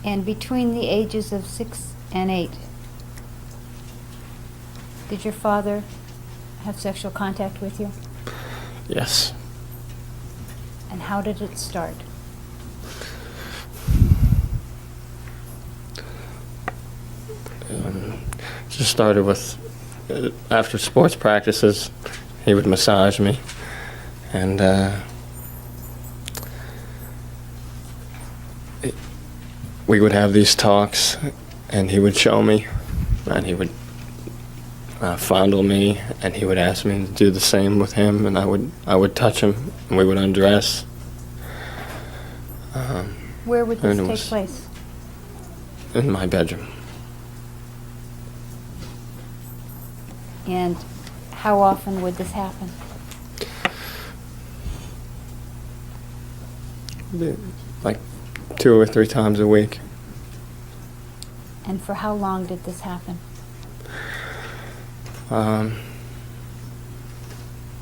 And between the ages of 6 and 8, did your father have sexual contact with you? Yes. And how did it start? Just started with, after sports practices, he would massage me, and we would have these talks, and he would show me, and he would fondle me, and he would ask me to do the same with him, and I would touch him, and we would undress. Where would this take place? In my bedroom. And how often would this happen? Like 2 or 3 times a week. And for how long did this happen?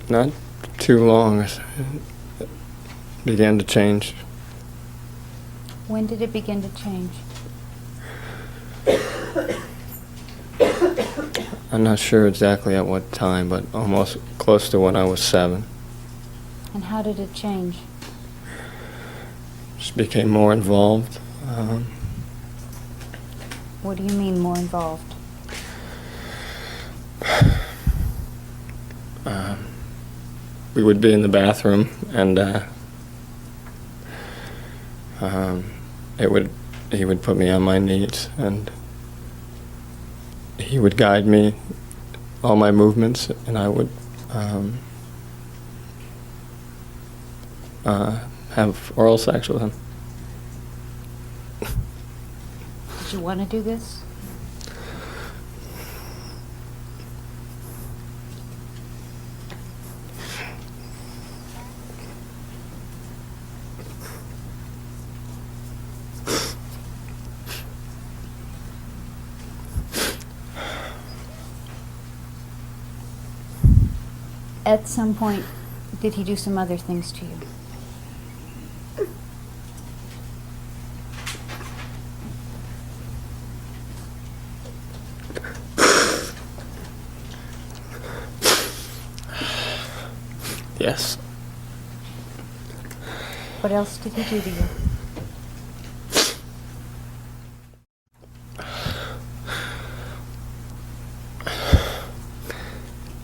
Not too long. It began to change. When did it begin to change? I'm not sure exactly at what time, but almost close to when I was 7. And how did it change? Just became more involved. What do you mean more involved? We would be in the bathroom, and he would put me on my knees, and he would guide me, all my movements, and I would have oral sex with him. Did you want to do this? At some point, did he do some other things to you? Yes. What else did he do to you?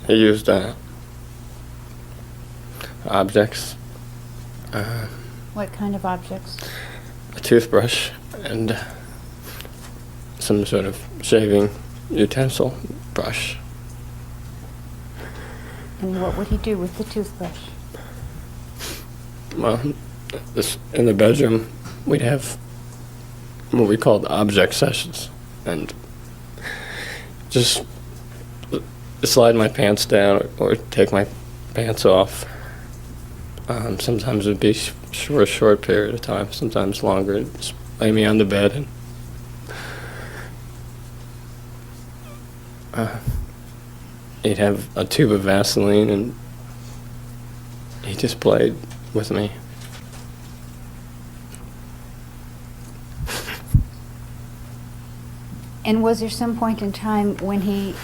He used objects. What kind of objects? A toothbrush and some sort of shaving utensil brush. And what would he do with the toothbrush? Well, in the bedroom, we'd have what we called object sessions, and just slide my pants down or take my pants off. Sometimes it would be for a short period of time, sometimes longer. Just lay me on the bed and he'd have a tube of Vaseline, and he just played with me. And was there some point in time when he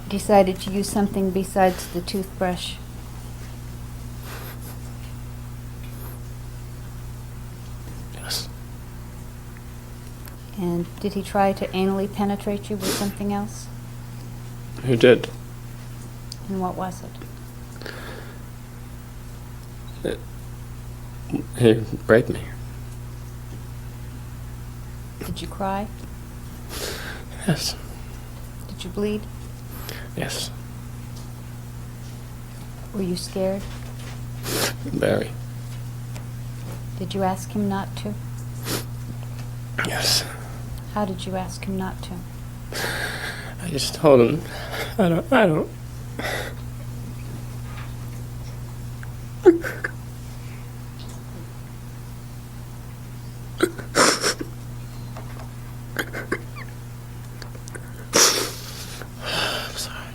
decided to use something besides the toothbrush? Yes. And did he try to anally penetrate you with something else? He did. And what was it? He raped me. Did you cry? Yes. Did you bleed? Yes. Were you scared? Very. Did you ask him not to? Yes. How did you ask him not to? I just told him, I don't. I'm sorry.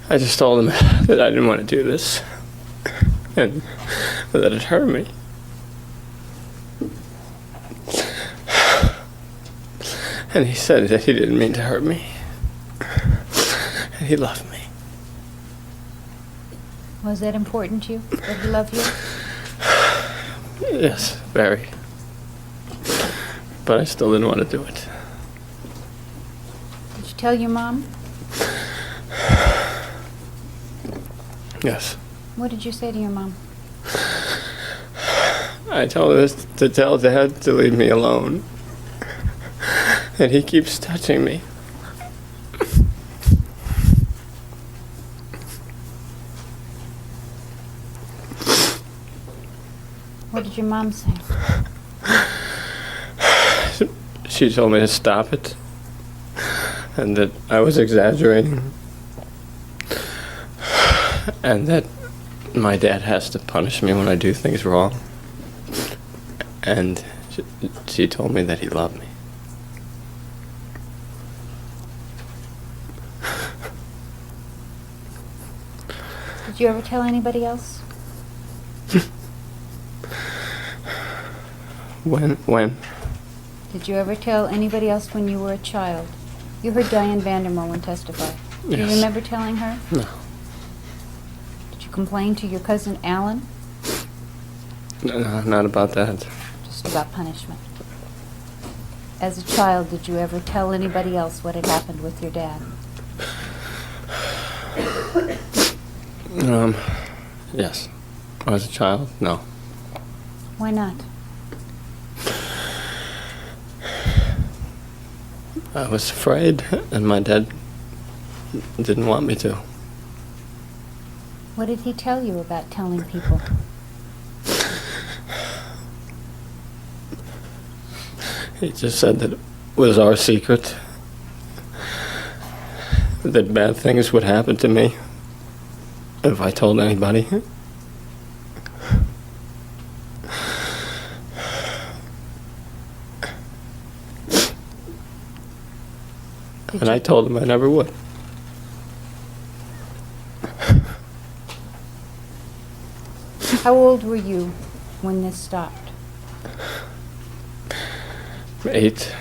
I just told him that I didn't want to do this and that it hurt me. And he said that he didn't mean to hurt me. And he loved me. Was that important to you, that he loved you? Yes, very. But I still didn't want to do it. Did you tell your mom? Yes. What did you say to your mom? I told her to tell Dad to leave me alone. And he keeps touching me. What did your mom say? She told me to stop it. And that I was exaggerating. And that my dad has to punish me when I do things wrong. And she told me that he loved me. Did you ever tell anybody else? When? Did you ever tell anybody else when you were a child? You heard Diane Vandermolen testify. Do you Yes. remember telling her? No. Did you complain to your cousin Alan? No, not about that. Just about punishment. As a child, did you ever tell anybody else what had happened with your dad? Yes. As a child, no. Why not? I was afraid, and my dad didn't want me to. What did he tell you about telling people? He just said that it was our secret. That bad things would happen to me if I told anybody. And I told him I never would. How old were you when this stopped? 8.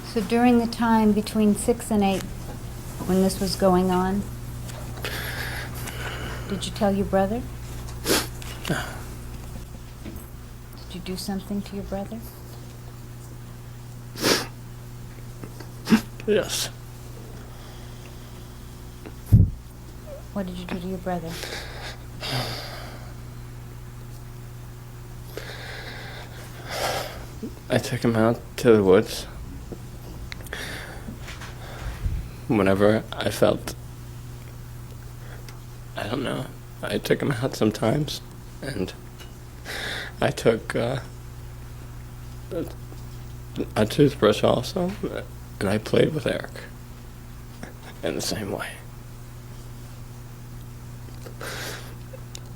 So during the time between 6 and 8, when this was going on, did you tell your brother? No. Did you do something to your brother? Yes. What did you do to your brother? I took him out to the woods. Whenever I felt, I don't know, I took him out sometimes, and I took a toothbrush also, and I played with Eric in the same way.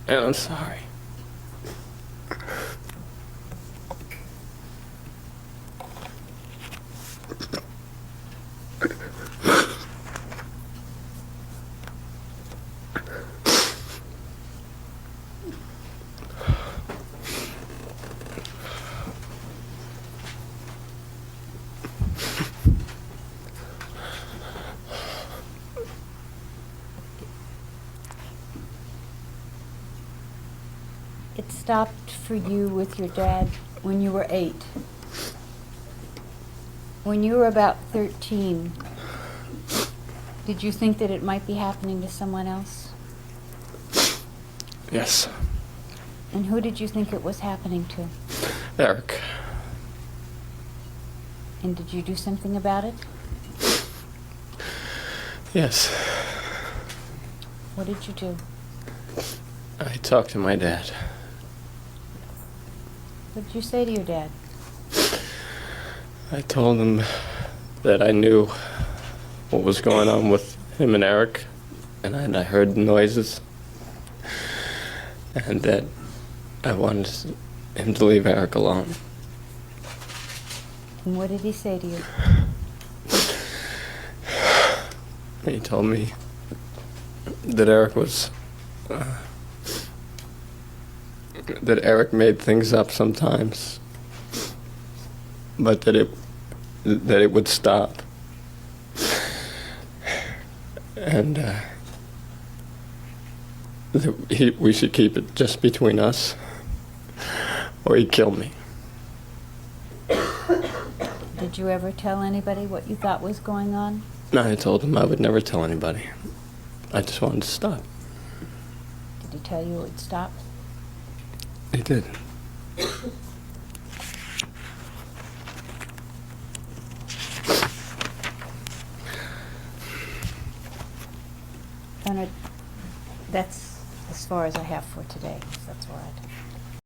And I'm sorry. It stopped for you with your dad when you were 8. When you were about 13, did you think that it might be happening to someone else? Yes. And who did you think it was happening to? Eric. And did you do something about it? Yes. What did you do? I talked to my dad. What did you say to your dad? I told him that I knew what was going on with him and Eric, and I heard noises, and that I wanted him to leave Eric alone. And what did he say to you? He told me that Eric was that Eric made things up sometimes, but that it would stop, and that we should keep it just between us, or he'd kill me. Did you ever tell anybody what you thought was going on? No, I told him I would never tell anybody. I just wanted to stop. Did he tell you it would stop? He did. Leonard, that's as far as I have for today. That's all right.